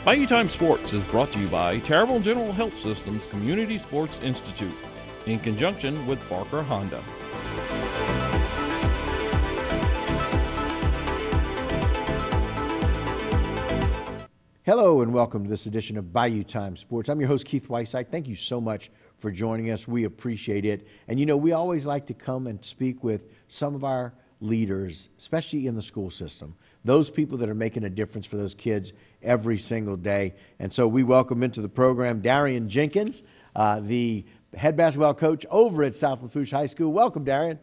Bayou Time Sports is brought to you by Terrible General Health System's Community Sports Institute in conjunction with Barker Honda. Hello and welcome to this edition of Bayou Time Sports. I'm your host, Keith Whiteside. Thank you so much for joining us. We appreciate it. And you know, we always like to come and speak with some of our leaders, especially in the school system, those people that are making a difference for those kids every single day. And so we welcome into the program Darian Jenkins, the head basketball coach over at South Lafourche High School. Welcome, Darian.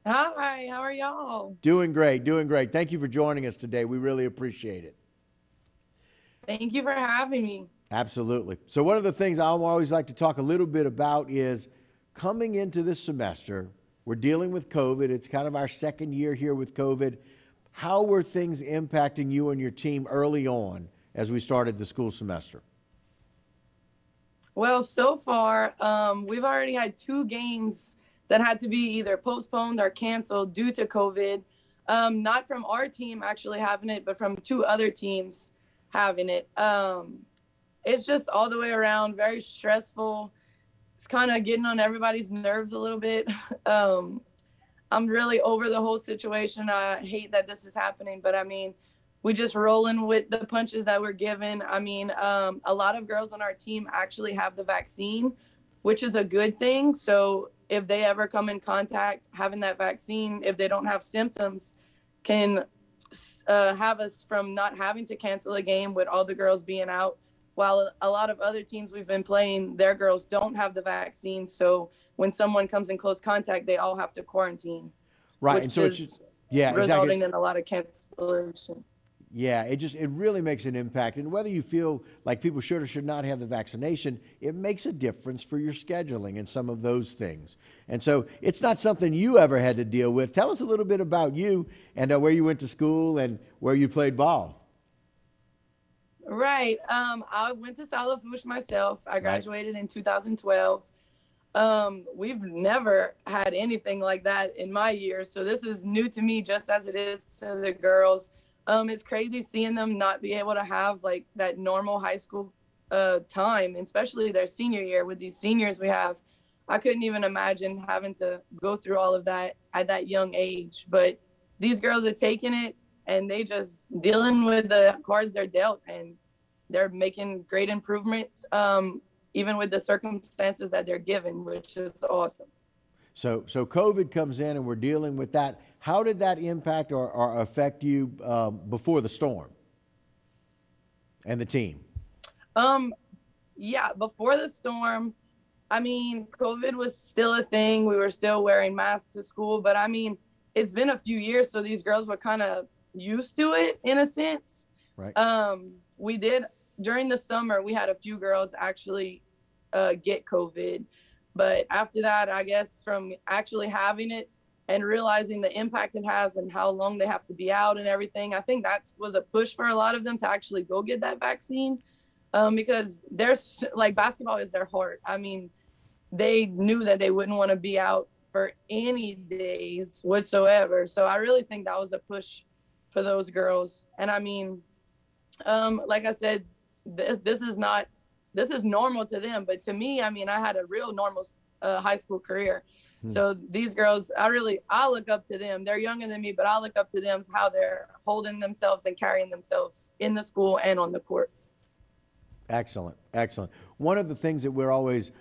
Hi, how are y'all? Doing great, doing great. Thank you for joining us today. We really appreciate it. Thank you for having me. Absolutely. So one of the things I always like to talk a little bit about is coming into this semester, we're dealing with COVID. It's kind of our second year here with COVID. How were things impacting you and your team early on as we started the school semester? Well, so far, we've already had 2 games that had to be either postponed or canceled due to COVID. Not from our team actually having it, but from 2 other teams having it. It's just all the way around very stressful. It's kind of getting on everybody's nerves a little bit. I'm really over the whole situation. I hate that this is happening, but I mean, we just rolling with the punches that we're given. I mean, a lot of girls on our team actually have the vaccine, which is a good thing. So if they ever come in contact having that vaccine, if they don't have symptoms, can have us from not having to cancel a game with all the girls being out. While a lot of other teams we've been playing, their girls don't have the vaccine. So when someone comes in close contact, they all have to quarantine. Right. Which and so is it's just, yeah, resulting exactly. in a lot of cancellations. Yeah, it really makes an impact. And whether you feel like people should or should not have the vaccination, it makes a difference for your scheduling and some of those things. And so it's not something you ever had to deal with. Tell us a little bit about you and where you went to school and where you played ball. Right. I went to South Lafourche myself. I graduated in 2012. We've never had anything like that in my years. So this is new to me, just as it is to the girls. It's crazy seeing them not be able to have like that normal high school time, especially their senior year with these seniors we have. I couldn't even imagine having to go through all of that at that young age. But these girls are taking it and they just dealing with the cards they're dealt, and they're making great improvements, even with the circumstances that they're given, which is awesome. So COVID comes in and we're dealing with that. How did that impact or affect you before the storm and the team? Yeah, before the storm, I mean, COVID was still a thing. We were still wearing masks to school, but I mean, it's been a few years, so these girls were kind of used to it in a sense. Right. We did, during the summer, we had a few girls actually get COVID. But after that, I guess from actually having it and realizing the impact it has and how long they have to be out and everything, I think that was a push for a lot of them to actually go get that vaccine, because there's like basketball is their heart. I mean, they knew that they wouldn't want to be out for any days whatsoever. So I really think that was a push for those girls. And I mean, like I said, this is normal to them, but to me, I mean, I had a real normal high school career. So these girls, I look up to them. They're younger than me, but I look up to them, how they're holding themselves and carrying themselves in the school and on the court. Excellent, excellent. One of the things that we're always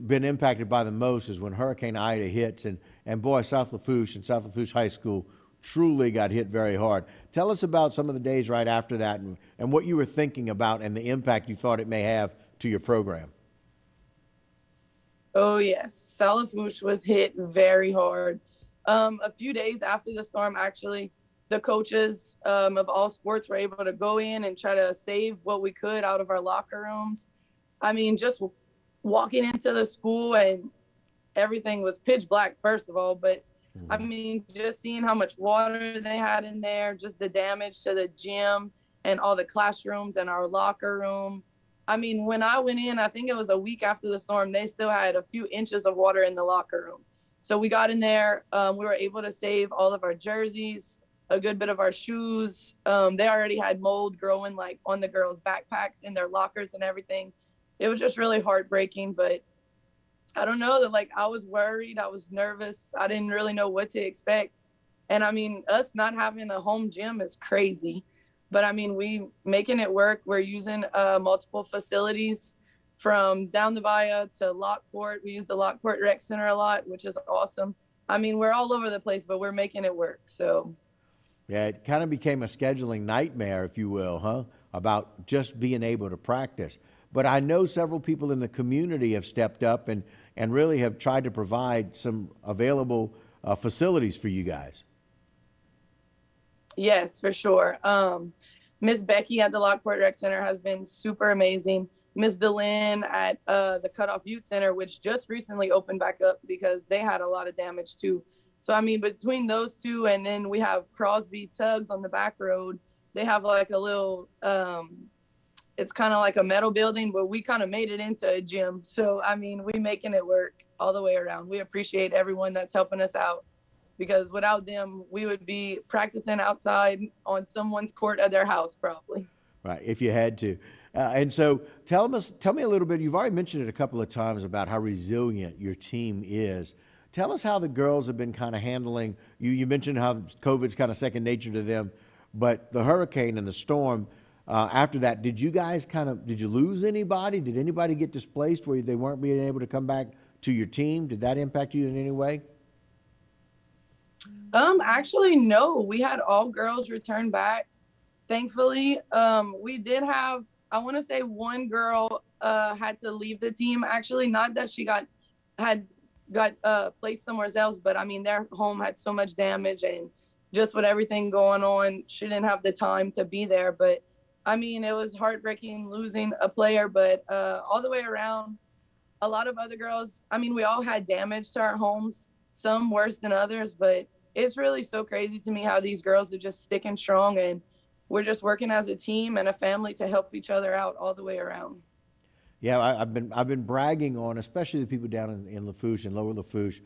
been impacted by the most is when Hurricane Ida hits, and boy, South Lafourche and South Lafourche High School truly got hit very hard. Tell us about some of the days right after that and what you were thinking about and the impact you thought it may have to your program. Oh, yes. South Lafourche was hit very hard. A few days after the storm, actually, the coaches of all sports were able to go in and try to save what we could out of our locker rooms. I mean, just walking into the school and everything was pitch black, first of all, but I mean, just seeing how much water they had in there, just the damage to the gym and all the classrooms and our locker room. I mean, when I went in, I think it was a week after the storm, they still had a few inches of water in the locker room. So we got in there. We were able to save all of our jerseys, a good bit of our shoes. They already had mold growing like on the girls' backpacks in their lockers and everything. It was just really heartbreaking, but I don't know that, like, I was worried. I was nervous. I didn't really know what to expect. And I mean, us not having a home gym is crazy, but I mean, we making it work. We're using multiple facilities from down the Bayou to Lockport. We use the Lockport Rec Center a lot, which is awesome. I mean, we're all over the place, but we're making it work. So Yeah, it kind of became a scheduling nightmare, if you will, huh? About just being able to practice. But I know several people in the community have stepped up and really have tried to provide some available facilities for you guys. yes, for sure. Miss Becky at the Lockport Rec Center has been super amazing. Miss Delyn at the Cutoff Youth Center, which just recently opened back up because they had a lot of damage too. So I mean, between those two, and then we have Crosby Tugs on the back road. They have like a little, it's kind of like a metal building, but we kind of made it into a gym. So I mean, we making it work all the way around. We appreciate everyone that's helping us out, because without them, we would be practicing outside on someone's court at their house probably. Right, if you had to. And so tell me a little bit, you've already mentioned it a couple of times about how resilient your team is. Tell us how the girls have been kind of handling, you mentioned how COVID's kind of second nature to them, but the hurricane and the storm, after that, did you lose anybody? Did anybody get displaced where they weren't being able to come back to your team? Did that impact you in any way? Actually, no. We had all girls return back. Thankfully, we did have, I want to say one girl had to leave the team. Actually, not that she had got placed somewhere else, but I mean, their home had so much damage, and just with everything going on, she didn't have the time to be there. But I mean, it was heartbreaking losing a player, but all the way around, a lot of other girls, I mean, we all had damage to our homes, some worse than others, but it's really so crazy to me how these girls are just sticking strong, and we're just working as a team and a family to help each other out all the way around. Yeah, I've been bragging on, especially the people down in Lafourche and Lower Lafourche,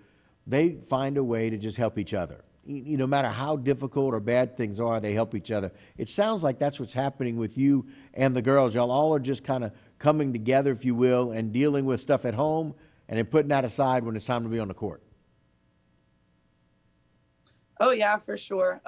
they find a way to just help each other. No matter how difficult or bad things are, they help each other. It sounds like that's what's happening with you and the girls. Y'all all are just kind of coming together, if you will, and dealing with stuff at home and then putting that aside when it's time to be on the court. Oh yeah, for sure.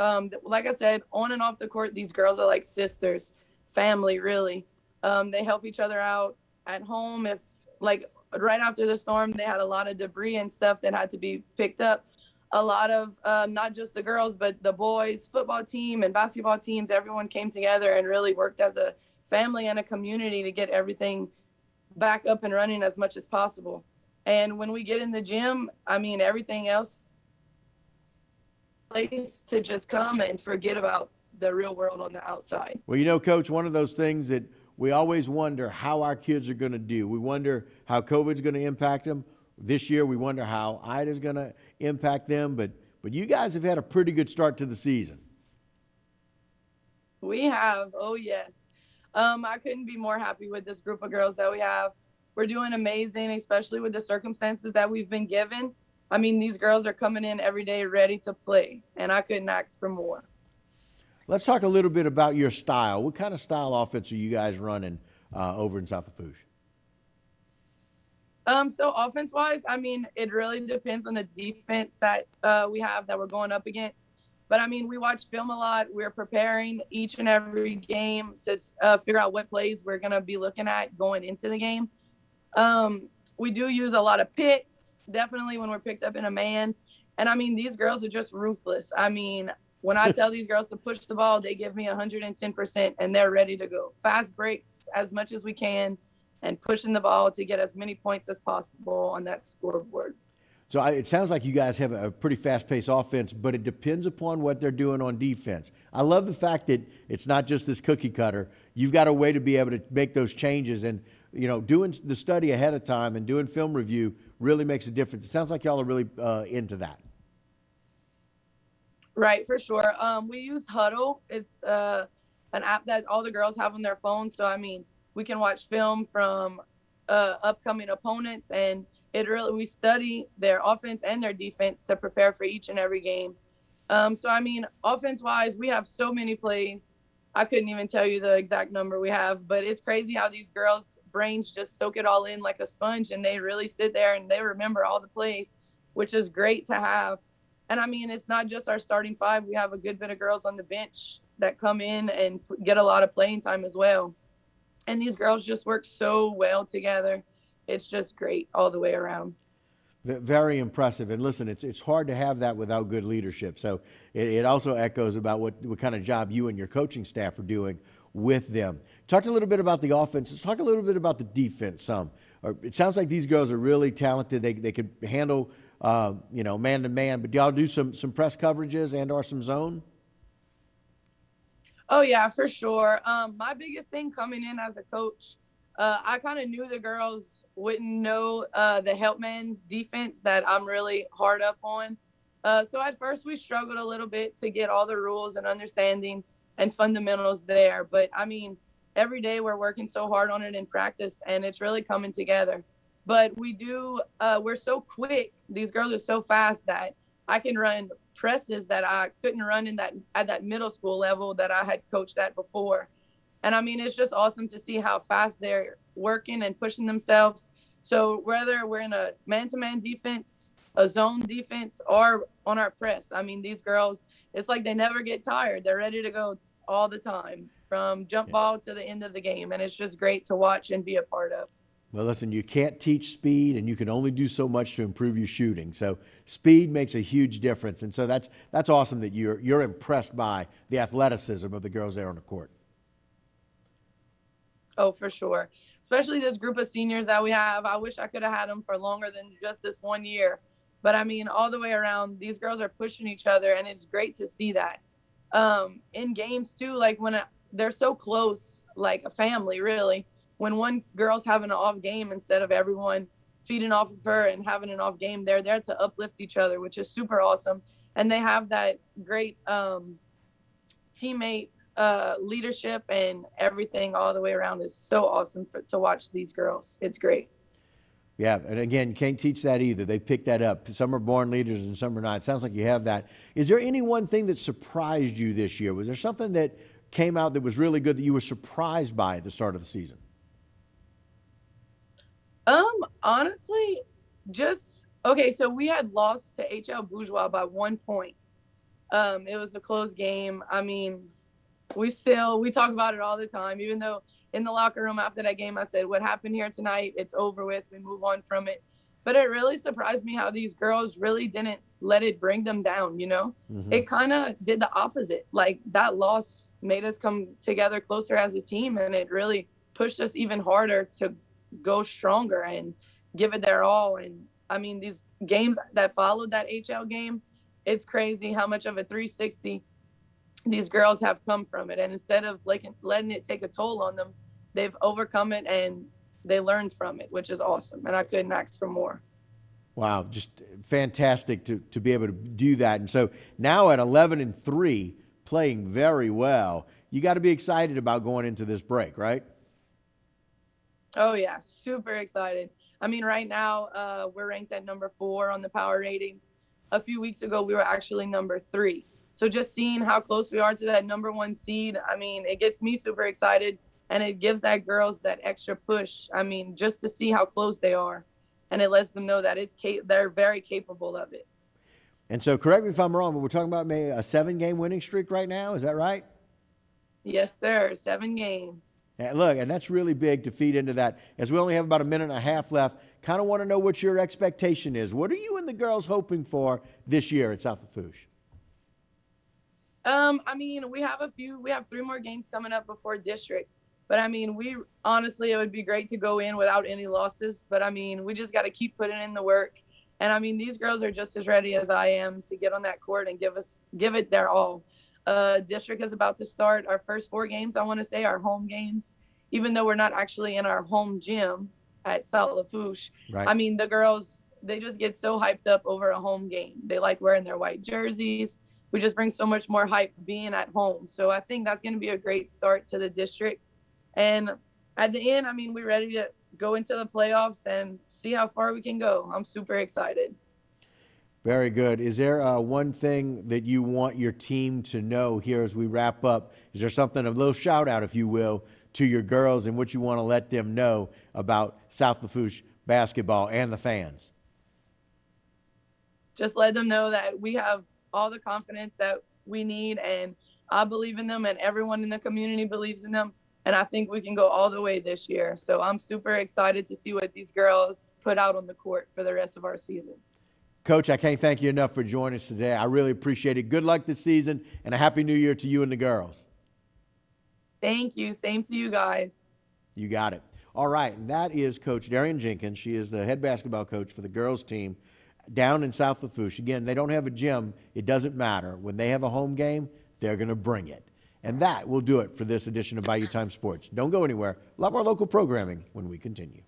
Like I said, on and off the court, these girls are like sisters, family, really. They help each other out at home. If, like, right after the storm, they had a lot of debris and stuff that had to be picked up. A lot of, not just the girls, but the boys football team and basketball teams, everyone came together and really worked as a family and a community to get everything back up and running as much as possible. And when we get in the gym, I mean, everything else, place to just come and forget about the real world on the outside. Well, Coach, one of those things that we always wonder how our kids are going to do. We wonder how COVID's going to impact them. This year, we wonder how Ida's going to impact them. But you guys have had a pretty good start to the season. We have, oh yes. I couldn't be more happy with this group of girls that we have. We're doing amazing, especially with the circumstances that we've been given. I mean, these girls are coming in every day ready to play, and I couldn't ask for more. Let's talk a little bit about your style. What kind of style offense are you guys running over in South Lafourche? So offense-wise, I mean, it really depends on the defense that we have that we're going up against. But, I mean, we watch film a lot. We're preparing each and every game to figure out what plays we're going to be looking at going into the game. We do use a lot of picks, definitely when we're picked up in a man. And, I mean, these girls are just ruthless. I mean, when I tell these girls to push the ball, they give me 110%, and they're ready to go. Fast breaks as much as we can and pushing the ball to get as many points as possible on that scoreboard. So it sounds like you guys have a pretty fast-paced offense, but it depends upon what they're doing on defense. I love the fact that it's not just this cookie cutter. You've got a way to be able to make those changes, and doing the study ahead of time and doing film review really makes a difference. It sounds like y'all are really into that. Right, for sure. We use Huddle. It's an app that all the girls have on their phones. So, I mean, we can watch film from upcoming opponents, and we study their offense and their defense to prepare for each and every game. So, I mean, offense-wise, we have so many plays. I couldn't even tell you the exact number we have, but it's crazy how these girls' brains just soak it all in like a sponge, and they really sit there and they remember all the plays, which is great to have. And I mean, it's not just our starting five. We have a good bit of girls on the bench that come in and get a lot of playing time as well. And these girls just work so well together. It's just great all the way around. Very impressive. And listen, it's hard to have that without good leadership. So it also echoes about what kind of job you and your coaching staff are doing with them. Talk a little bit about the offense. Let's talk a little bit about the defense some. It sounds like these girls are really talented. They can handle, man to man. But do y'all do some press coverages and or some zone? Oh yeah, for sure. My biggest thing coming in as a coach, I kind of knew the girls wouldn't know the helpman defense that I'm really hard up on. So at first we struggled a little bit to get all the rules and understanding and fundamentals there. But I mean, every day we're working so hard on it in practice, and it's really coming together. But we're so quick. These girls are so fast that I can run presses that I couldn't run at that middle school level that I had coached at before. And I mean, it's just awesome to see how fast they're working and pushing themselves. So whether we're in a man-to-man defense, a zone defense, or on our press, I mean, these girls, it's like they never get tired. They're ready to go all the time from jump ball to the end of the game. And it's just great to watch and be a part of. Well, listen, you can't teach speed, and you can only do so much to improve your shooting. So speed makes a huge difference. And so that's awesome that you're impressed by the athleticism of the girls there on the court. Oh, for sure. Especially this group of seniors that we have. I wish I could have had them for longer than just this 1 year. But I mean, all the way around, these girls are pushing each other, and it's great to see that. In games too, like they're so close, like a family, really. When one girl's having an off game, instead of everyone feeding off of her and having an off game, they're there to uplift each other, which is super awesome. And they have that great teammate leadership, and everything all the way around is so awesome to watch these girls. It's great. Yeah, and again, you can't teach that either. They pick that up. Some are born leaders and some are not. It sounds like you have that. Is there any one thing that surprised you this year? Was there something that came out that was really good that you were surprised by at the start of the season? Honestly, okay, so we had lost to HL Bourgeois by 1 point. It was a close game. I mean, we talk about it all the time, even though in the locker room after that game, I said, what happened here tonight, it's over with. We move on from it. But it really surprised me how these girls really didn't let it bring them down, you know? Mm-hmm. It kind of did the opposite. Like, that loss made us come together closer as a team, and it really pushed us even harder to go stronger and give it their all. And I mean, these games that followed that HL game, it's crazy how much of a 360 these girls have come from it. And instead of letting it take a toll on them, they've overcome it and they learned from it, which is awesome. And I couldn't ask for more. Wow, just fantastic to be able to do that. And so now at 11-3, playing very well, you got to be excited about going into this break, right? Oh yeah, super excited. I mean, right now we're ranked at number 4 on the power ratings. A few weeks ago, we were actually number 3. So just seeing how close we are to that number 1 seed, I mean, it gets me super excited, and it gives that girls that extra push. I mean, just to see how close they are, and it lets them know that they're very capable of it. And so, correct me if I'm wrong, but we're talking about maybe a 7-game winning streak right now. Is that right? Yes, sir. 7 games. And look, and that's really big to feed into that. As we only have about a minute and a half left, kind of want to know what your expectation is. What are you and the girls hoping for this year at South Lafourche? I mean, we have 3 more games coming up before district. But I mean, honestly, it would be great to go in without any losses. But I mean, we just got to keep putting in the work. And I mean, these girls are just as ready as I am to get on that court and give it their all. District is about to start. Our first 4 games, I want to say, are home games, even though we're not actually in our home gym at South Lafourche. Right. I mean, the girls, they just get so hyped up over a home game. They like wearing their white jerseys. We just bring so much more hype being at home. So I think that's going to be a great start to the district. And at the end, I mean, we're ready to go into the playoffs and see how far we can go. I'm super excited. Very good. Is there one thing that you want your team to know here as we wrap up? Is there something, a little shout out, if you will, to your girls and what you want to let them know about South Lafourche basketball and the fans? Just let them know that we have all the confidence that we need, and I believe in them, and everyone in the community believes in them. And I think we can go all the way this year. So I'm super excited to see what these girls put out on the court for the rest of our season. Coach, I can't thank you enough for joining us today. I really appreciate it. Good luck this season, and a Happy New Year to you and the girls. Thank you. Same to you guys. You got it. All right, and that is Coach Darian Jenkins. She is the head basketball coach for the girls team down in South Lafourche. Again, they don't have a gym. It doesn't matter. When they have a home game, they're going to bring it. And that will do it for this edition of Bayou Time Sports. Don't go anywhere. A lot more local programming when we continue.